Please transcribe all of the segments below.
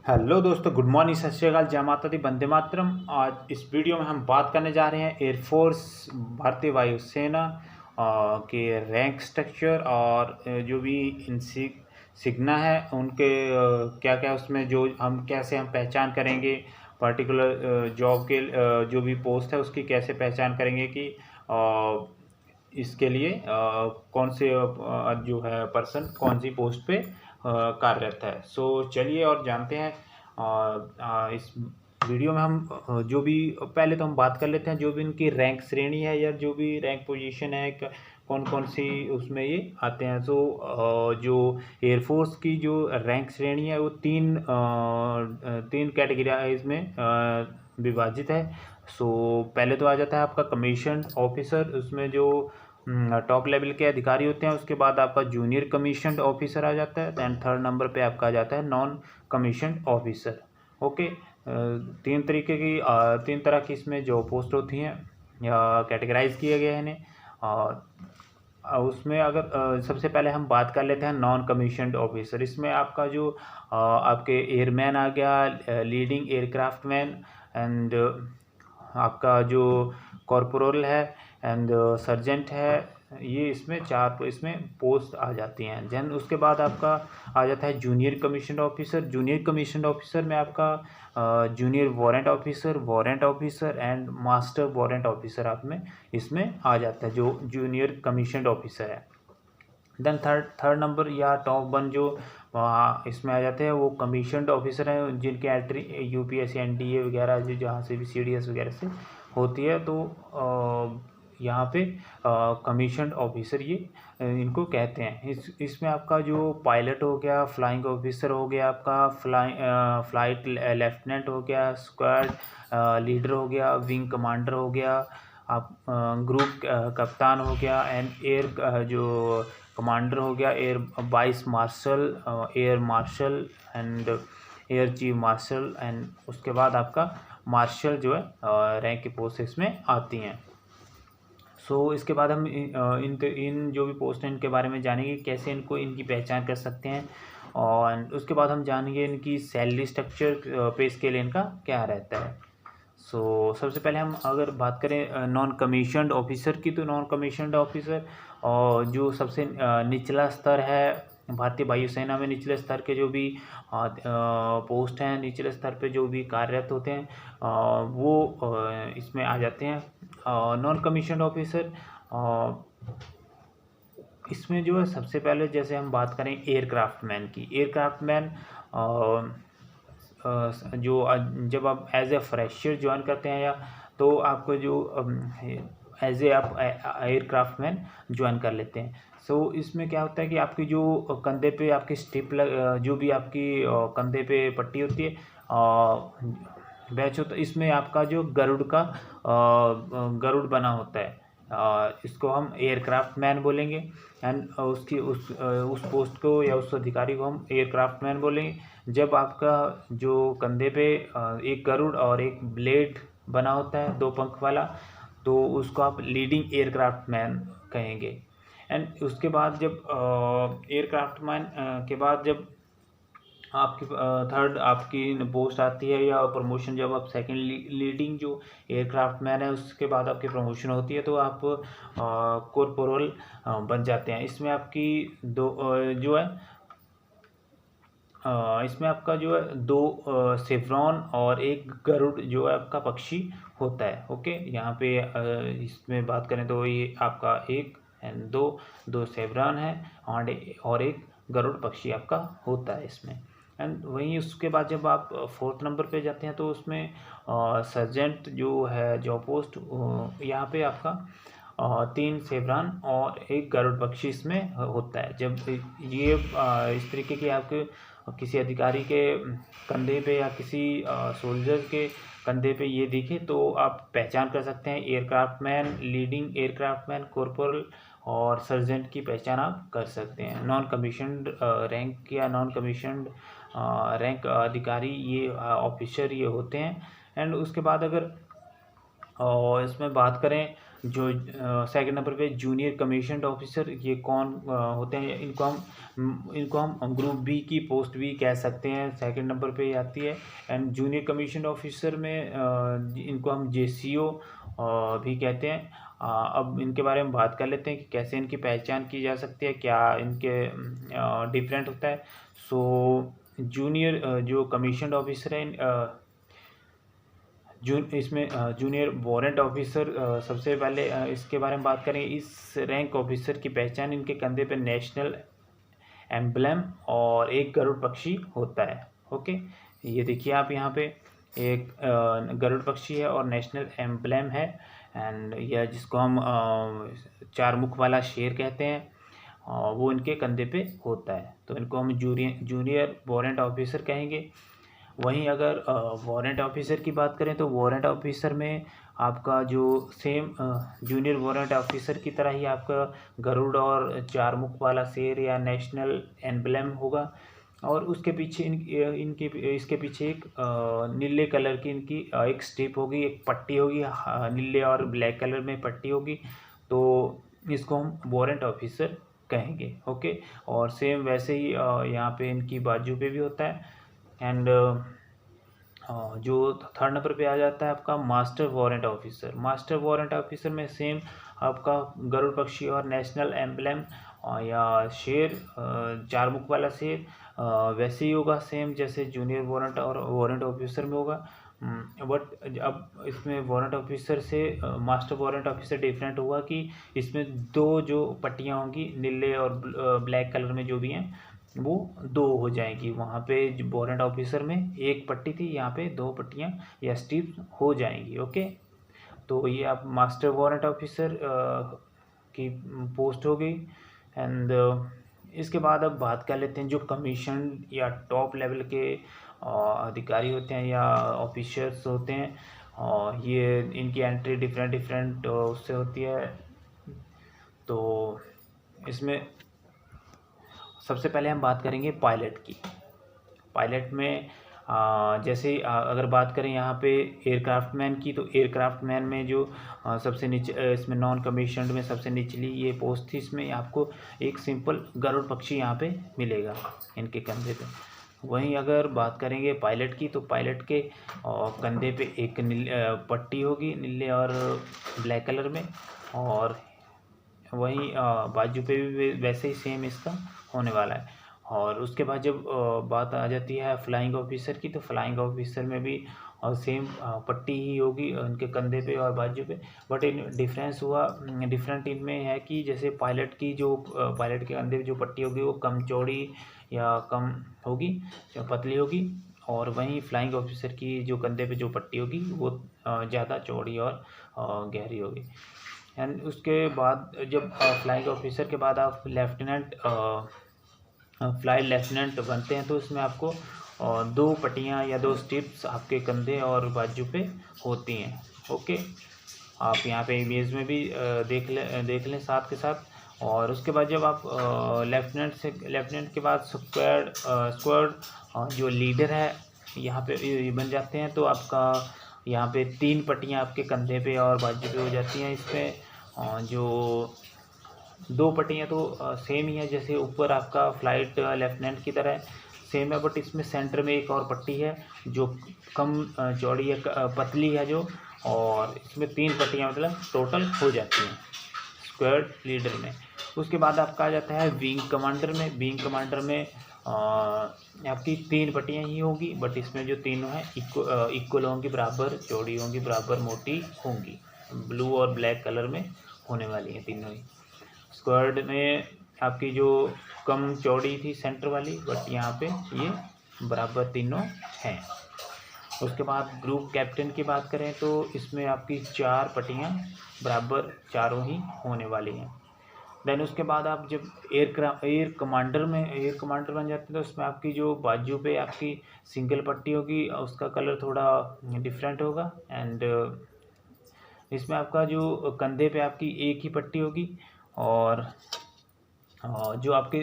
Hello दोस्तों, good morning, सत श्री अकाल, जय माता दी, वंदे मातरम। आज इस वीडियो में हम बात करने जा रहे हैं एयरफोर्स, भारतीय वायुसेना के रैंक स्ट्रक्चर और जो भी सिग्ना है उनके क्या क्या उसमें जो हम कैसे हम पहचान करेंगे पर्टिकुलर जॉब के जो भी पोस्ट है उसकी कैसे पहचान करेंगे कि इसके लिए कौन से जो है पर्सन कौन सी पोस्ट पे कार्यरत है। सो चलिए और जानते हैं। इस वीडियो में हम जो भी पहले तो हम बात कर लेते हैं जो भी इनकी रैंक श्रेणी है या जो भी रैंक पोजीशन है कौन कौन सी उसमें ये आते हैं। सो जो एयरफोर्स की जो रैंक श्रेणी है वो तीन कैटेगरीज में विभाजित है। सो पहले तो आ जाता है आपका कमीशन ऑफिसर, उसमें जो टॉप लेवल के अधिकारी होते हैं। उसके बाद आपका जूनियर कमीशन ऑफिसर आ जाता है। दैन थर्ड नंबर पे आपका आ जाता है नॉन कमीशन ऑफिसर। ओके, तीन तरह की इसमें जो पोस्ट होती हैं या कैटेगराइज किया गया है इन्हें। उसमें अगर सबसे पहले हम बात कर लेते हैं नॉन कमीशनड ऑफिसर। इसमें आपका जो आपके एयरमैन आ गया, लीडिंग एयरक्राफ्ट मैन, एंड आपका जो कॉर्पोरल है एंड सर्जेंट है, ये इसमें पोस्ट आ जाती हैं। देन उसके बाद आपका आ जाता है junior commission officer. Junior commission officer में आपका junior warrant officer and master warrant officer आप में इसमें आ जाता है जो जूनियर कमीशन ऑफिसर है। देन थर्ड नंबर या टॉप वन जो इसमें आ जाते हैं वो कमीशनड ऑफिसर हैं जिनकी एंट्री यूपीएससी एनडीए वगैरह जो जहाँ से भी सीडीएस वगैरह से होती है। तो यहाँ पे कमीशनड ऑफिसर ये इनको कहते हैं। इसमें आपका जो पायलट हो गया, फ्लाइंग ऑफिसर हो गया, आपका फ्लाइट लेफ्टिनेंट हो गया, स्क्वाड लीडर हो गया, विंग कमांडर हो गया, आप ग्रुप कप्तान हो गया, एंड एयर जो कमांडर हो गया, air vice marshal, air marshal and air chief marshal, and उसके बाद आपका मार्शल जो है रैंक की पोस्ट इसमें आती हैं। सो इसके बाद हम इन जो भी पोस्ट हैं इनके बारे में जानेंगे, कैसे इनकी पहचान कर सकते हैं, और उसके बाद हम जानेंगे इनकी सैलरी स्ट्रक्चर, पे स्केल इनका क्या रहता है। सो सबसे पहले हम अगर बात करें नॉन कमीशनड ऑफिसर की, तो नॉन कमीशनड ऑफिसर और जो सबसे निचला स्तर है भारतीय वायुसेना में, निचले स्तर के जो भी पोस्ट हैं, निचले स्तर पे जो भी कार्यरत होते हैं वो इसमें आ जाते हैं नॉन कमीशनड ऑफिसर। इसमें जो है सबसे पहले जैसे हम बात करें एयरक्राफ्ट मैन की, एयरक्राफ्ट मैन जो जब आप एज ए फ्रेशर ज्वाइन करते हैं या तो आपको जो एज ए आप एयरक्राफ्ट मैन ज्वाइन कर लेते हैं। सो इसमें क्या होता है कि आपकी जो कंधे पे आपकी जो भी आपकी कंधे पे पट्टी होती है बैच होता है, इसमें आपका जो गरुड़ बना होता है, इसको हम एयरक्राफ्ट मैन बोलेंगे। एंड उस पोस्ट को या उस अधिकारी को हम एयरक्राफ्ट मैन बोलेंगे। जब आपका जो कंधे पे एक गरुड़ और एक ब्लेड बना होता है, दो पंख वाला, तो उसको आप लीडिंग एयरक्राफ्ट मैन कहेंगे। एंड उसके बाद जब एयरक्राफ्ट मैन के बाद जब आपकी थर्ड आपकी पोस्ट आती है या प्रमोशन, जब आप सेकंड लीडिंग जो एयरक्राफ्ट मैन है उसके बाद आपकी प्रमोशन होती है तो आप कॉर्पोरल बन जाते हैं। इसमें आपकी जो है इसमें आपका जो है दो सेफ्रॉन और एक गरुड़ जो है आपका पक्षी होता है। ओके, यहाँ पे इसमें बात करें तो ये आपका एक एंड दो सेफ्रॉन है और एक गरुड़ पक्षी आपका होता है इसमें। एंड वहीं उसके बाद जब आप फोर्थ नंबर पे जाते हैं तो उसमें सर्जेंट जो है जो पोस्ट, यहाँ पे आपका तीन सेफ्रॉन और एक गरुड़ पक्षी इसमें होता है। जब ये इस तरीके के आपके किसी अधिकारी के कंधे पे या किसी सोल्जर के कंधे पे ये दिखे तो आप पहचान कर सकते हैं aircraft man, leading aircraft man, corporal और सर्जेंट की पहचान आप कर सकते हैं। नॉन कमीशनड रैंक या नॉन कमीशनड रैंक अधिकारी ये ऑफिसर ये होते हैं। एंड उसके बाद अगर और इसमें बात करें जो सेकंड नंबर पे जूनियर कमीशन्ड ऑफिसर, ये कौन होते हैं? इनको हम ग्रुप बी की पोस्ट भी कह सकते हैं, सेकंड नंबर पे आती है। एंड जूनियर कमीशन्ड ऑफिसर में इनको हम जेसीओ भी कहते हैं। अब इनके बारे में बात कर लेते हैं कि कैसे इनकी पहचान की जा सकती है, क्या इनके डिफरेंट होता है। सो जूनियर जो कमीशन्ड ऑफिसर है, इसमें जूनियर वारंट ऑफिसर, सबसे पहले इसके बारे में बात करें। इस रैंक ऑफिसर की पहचान इनके कंधे पर नेशनल एम्ब्लम और एक गरुड़ पक्षी होता है। ओके, ये देखिए आप यहाँ पे एक गरुड़ पक्षी है और नेशनल एम्ब्लम है। एंड यह जिसको हम चार मुख वाला शेर कहते हैं, वो इनके कंधे पे होता है, तो इनको हम जूनियर वारंट ऑफिसर कहेंगे। वहीं अगर वारंट ऑफिसर की बात करें तो वारंट ऑफिसर में आपका जो सेम जूनियर वारंट ऑफिसर की तरह ही आपका गरुड़ और चार मुख वाला शेर या नेशनल एम्ब्लम होगा। और उसके पीछे इनके इसके पीछे एक नीले कलर की इनकी एक स्ट्रिप होगी, एक पट्टी होगी, नीले और ब्लैक कलर में पट्टी होगी, तो इसको हम वारंट ऑफिसर कहेंगे। ओके, और सेम वैसे ही यहाँ पे इनकी बाजू पे भी होता है। एंड जो थर्ड नंबर पे आ जाता है आपका master warrant officer. Master warrant officer में सेम आपका गरुड़ पक्षी और नेशनल एम्ब्लम या शेर, चार मुख वाला शेर, वैसे ही होगा सेम जैसे जूनियर वारंट और वारंट ऑफिसर में होगा। बट अब इसमें वारंट ऑफिसर से मास्टर वारंट ऑफिसर डिफरेंट हुआ कि इसमें दो जो पट्टियाँ होंगी नीले और ब्लैक कलर में जो भी हैं, वो दो हो जाएगी। वहाँ पे जो वारंट ऑफिसर में एक पट्टी थी, यहाँ पे दो पट्टियाँ या स्ट्रिप्स हो जाएंगी। ओके, तो ये आप मास्टर वारंट ऑफिसर की पोस्ट हो गई। एंड इसके बाद अब बात कर लेते हैं जो कमीशन या टॉप लेवल के अधिकारी होते हैं या ऑफिसर्स होते हैं, ये इनकी एंट्री डिफरेंट उससे होती है। तो इसमें सबसे पहले हम बात करेंगे पायलट की। पायलट में जैसे अगर बात करें यहाँ पे एयरक्राफ्टमैन की, तो एयरक्राफ्टमैन में जो सबसे नीचे इसमें नॉन कमीशन्ड में सबसे निचली ये पोस्ट थी, इसमें आपको एक सिंपल गरुड़ पक्षी यहाँ पे मिलेगा इनके कंधे पे। वहीं अगर बात करेंगे पायलट की, तो पायलट के कंधे पे एक पट्टी होगी नीले और ब्लैक कलर में, और वहीं बाजू पे भी वैसे ही सेम इसका होने वाला है। और उसके बाद जब बात आ जाती है फ्लाइंग ऑफिसर की, तो फ्लाइंग ऑफिसर में भी सेम पट्टी ही होगी उनके कंधे पे और बाजू पे। बट इन डिफरेंट इनमें है कि जैसे पायलट के कंधे पे जो पट्टी होगी वो कम चौड़ी या कम होगी, पतली होगी, और वहीं फ्लाइंग ऑफिसर की जो कंधे पे जो पट्टी होगी वो ज़्यादा चौड़ी और गहरी होगी। एंड उसके बाद जब फ्लाइंग ऑफिसर के बाद आप फ्लाइट लेफ्टिनेंट बनते हैं, तो इसमें आपको दो पट्टियाँ या दो स्ट्रिप्स आपके कंधे और बाजू पे होती हैं। ओके, आप यहाँ पे इमेज में भी देख लें साथ के साथ। और उसके बाद जब आप लेफ्टिनेंट के बाद स्क्वाड जो लीडर है यहाँ पे बन जाते हैं, तो आपका यहाँ पे तीन पट्टियाँ आपके कंधे पे और बाजू पे हो जाती हैं। इसमें जो दो पट्टियाँ तो सेम ही है, जैसे ऊपर आपका फ्लाइट लेफ्टिनेंट की तरह सेम है, बट इसमें सेंटर में एक और पट्टी है जो कम चौड़ी है, पतली है जो, और इसमें तीन पट्टियाँ मतलब टोटल हो जाती हैं स्क्वाड लीडर में। उसके बाद आपका आ जाता है विंग कमांडर में। विंग कमांडर में आपकी तीन पट्टियाँ ही होंगी, बट इसमें जो तीनों हैं इक्वल होंगी, बराबर चौड़ी होंगी, बराबर मोटी होंगी, ब्लू और ब्लैक कलर में होने वाली हैं तीनों ही। स्क्वाड में आपकी जो कम चौड़ी थी सेंटर वाली, बट यहाँ पे ये बराबर तीनों हैं। उसके बाद ग्रुप कैप्टन की बात करें तो इसमें आपकी चार पट्टियाँ बराबर चारों ही होने वाली हैं। देन उसके बाद आप जब एयर कमांडर बन जाते हैं, तो उसमें आपकी जो बाजू पे आपकी सिंगल पट्टी होगी, उसका कलर थोड़ा डिफरेंट होगा। एंड इसमें आपका जो कंधे पे आपकी एक ही पट्टी होगी, और जो आपके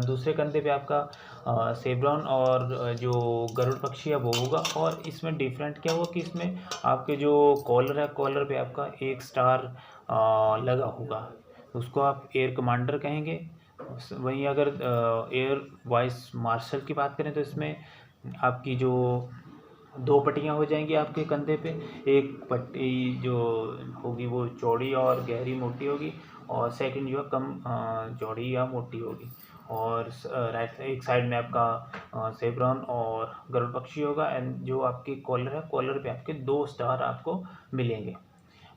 दूसरे कंधे पे आपका सेब्रॉन और जो गरुड़ पक्षी है वो होगा। और इसमें डिफरेंट क्या होगा कि इसमें आपके जो कॉलर है, कॉलर पे आपका एक स्टार लगा होगा, उसको आप एयर कमांडर कहेंगे। वहीं अगर एयर वाइस मार्शल की बात करें तो इसमें आपकी जो दो पट्टियाँ हो जाएंगी आपके कंधे पे। एक पट्टी जो होगी वो चौड़ी और गहरी मोटी होगी, और सेकंड जो है कम चौड़ी या मोटी होगी। और राइट एक साइड में आपका सेब्रॉन और गरुड़ पक्षी होगा। एंड जो आपकी कॉलर है, कॉलर पे आपके 2 स्टार आपको मिलेंगे।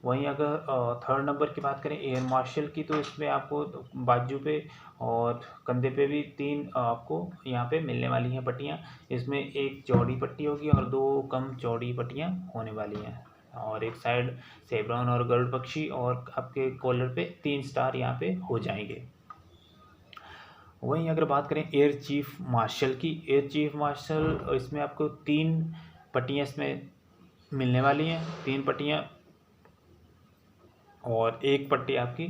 वहीं अगर थर्ड नंबर की बात करें एयर मार्शल की, तो इसमें आपको बाजू पे और कंधे पे भी 3 आपको यहाँ पे मिलने वाली हैं पट्टियाँ। इसमें एक चौड़ी पट्टी होगी और 2 कम चौड़ी पट्टियाँ होने वाली हैं। और एक साइड सेब्रॉन और गरुड़ पक्षी, और आपके कॉलर पे 3 स्टार यहाँ पे हो जाएंगे। वहीं अगर बात करें एयर चीफ मार्शल की, एयर चीफ मार्शल इसमें आपको 3 पट्टियाँ इसमें मिलने वाली हैं, 3 पट्टियाँ, और एक पट्टी आपकी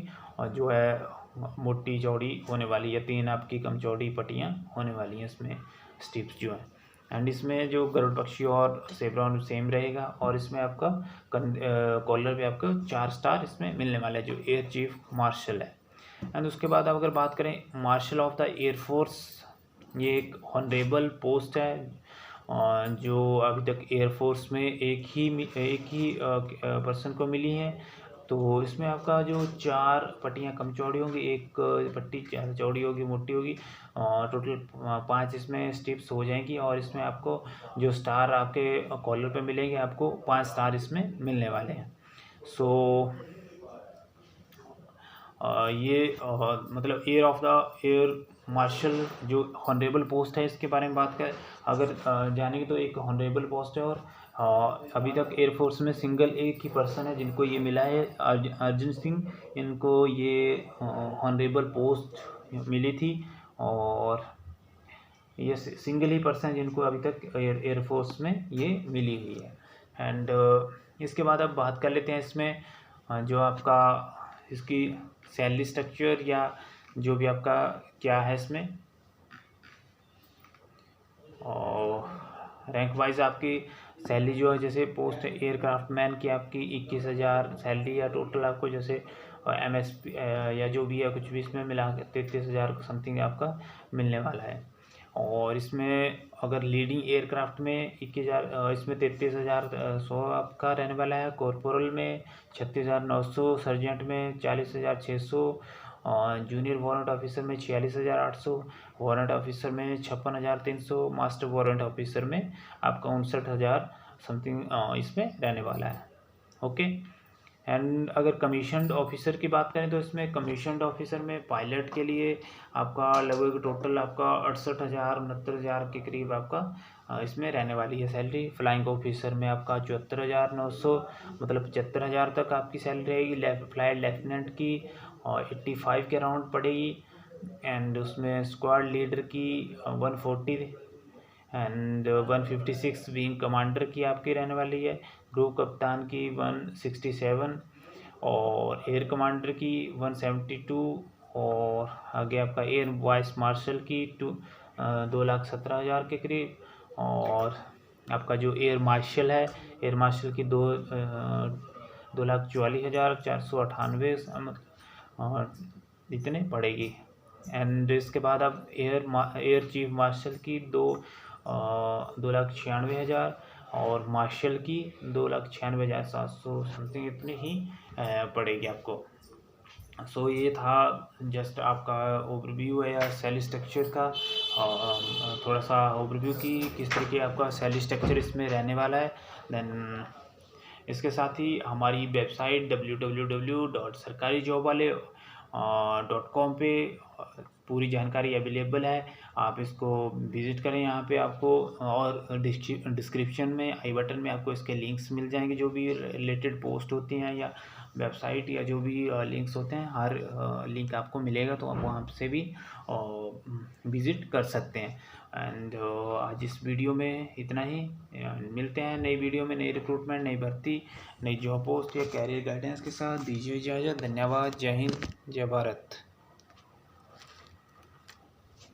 जो है मोटी चौड़ी होने वाली है। 3 आपकी कम चौड़ी पट्टियाँ होने वाली हैं इसमें, स्ट्रिप्स जो हैं। एंड इसमें जो गरुड़ पक्षी और सेब्रॉन सेम रहेगा, और इसमें आपका कॉलर पे आपका 4 स्टार इसमें मिलने वाला है जो एयर चीफ मार्शल है। एंड उसके बाद आप अगर बात करें मार्शल ऑफ द एयरफोर्स, ये एक ऑनरेबल पोस्ट है जो अभी तक एयरफोर्स में एक ही पर्सन को मिली है। तो इसमें आपका जो 4 पट्टियाँ कम चौड़ी होंगी, एक पट्टी ज़्यादा चौड़ी होगी, मोटी होगी, टोटल 5 इसमें स्ट्रिप्स हो जाएंगी। और इसमें आपको जो स्टार आपके कॉलर पे मिलेंगे, आपको 5 स्टार इसमें मिलने वाले हैं। सो ये मतलब air of the air marshal जो हॉनरेबल पोस्ट है, इसके बारे में बात करें अगर जानेंगे तो एक हॉनरेबल पोस्ट है। और अभी तक एयरफोर्स में सिंगल एक ही पर्सन है जिनको ये मिला है, अर्जुन सिंह, इनको ये हॉनरेबल पोस्ट मिली थी। और ये सिंगल ही पर्सन जिनको अभी तक एयरफोर्स में ये मिली हुई है। एंड इसके बाद अब बात कर लेते हैं इसमें जो आपका इसकी सैलरी स्ट्रक्चर या जो भी आपका क्या है इसमें। और रैंक वाइज आपकी सैलरी जो है, जैसे पोस्ट एयरक्राफ्ट मैन की आपकी 21,000 सैलरी, या टोटल आपको जैसे MSP या जो भी है कुछ भी इसमें मिला के 33,000 समथिंग आपका मिलने वाला है। और इसमें अगर लीडिंग एयरक्राफ्ट में 21,000, इसमें 33,100 आपका रहने वाला है। कॉर्पोरल में 36,900, सर्जेंट में 40,600, जूनियर वारंट ऑफिसर में 46,800, वारंट ऑफिसर में 56,300, मास्टर वारंट ऑफिसर में आपका 59,000 समथिंग इसमें रहने वाला है। ओके। एंड अगर कमीशन्ड ऑफिसर की बात करें तो इसमें कमीशन्ड ऑफिसर में पायलट के लिए आपका लगभग टोटल आपका 68,000 69,000 के करीब आपका इसमें रहने वाली है सैलरी। फ्लाइंग ऑफिसर में आपका 74,900, मतलब 75,000 तक आपकी सैलरी रहेगी। फ्लाइट लेफ्टिनेंट की 85 के अराउंड पड़ेगी। एंड उसमें स्क्वाड लीडर की 140 एंड 156 विंग कमांडर की आपकी रहने वाली है। ग्रुप कप्तान की 167 और एयर कमांडर की 172, और आगे आपका एयर वाइस मार्शल की 2,17,000 के करीब। और आपका जो एयर मार्शल है, एयर मार्शल की 2,44,498 और इतने पड़ेगी। एंड इसके बाद अब एयर चीफ मार्शल की 2,96,000 और मार्शल की 2,96,700 समथिंग इतनी ही पड़ेगी आपको। सो ये था जस्ट आपका ओवरव्यू है या सैलरी स्ट्रक्चर का, थोड़ा सा ओवरव्यू की किस तरीके आपका सैलरी स्ट्रक्चर इसमें रहने वाला है। देन इसके साथ ही हमारी वेबसाइट www.sarkarijobwale.com पे पूरी जानकारी अवेलेबल है। आप इसको विज़िट करें, यहाँ पे आपको और डिस्क्रिप्शन में आई बटन में आपको इसके लिंक्स मिल जाएंगे, जो भी रिलेटेड पोस्ट होती हैं या वेबसाइट या जो भी लिंक्स होते हैं, हर लिंक आपको मिलेगा, तो आप वहाँ से भी विज़िट कर सकते हैं। एंड आज इस वीडियो में इतना ही। मिलते हैं नई वीडियो में, नई रिक्रूटमेंट, नई भर्ती, नई जॉब पोस्ट या कैरियर गाइडेंस के साथ। दीजिए इजाज़त। धन्यवाद। जय हिंद, जय भारत।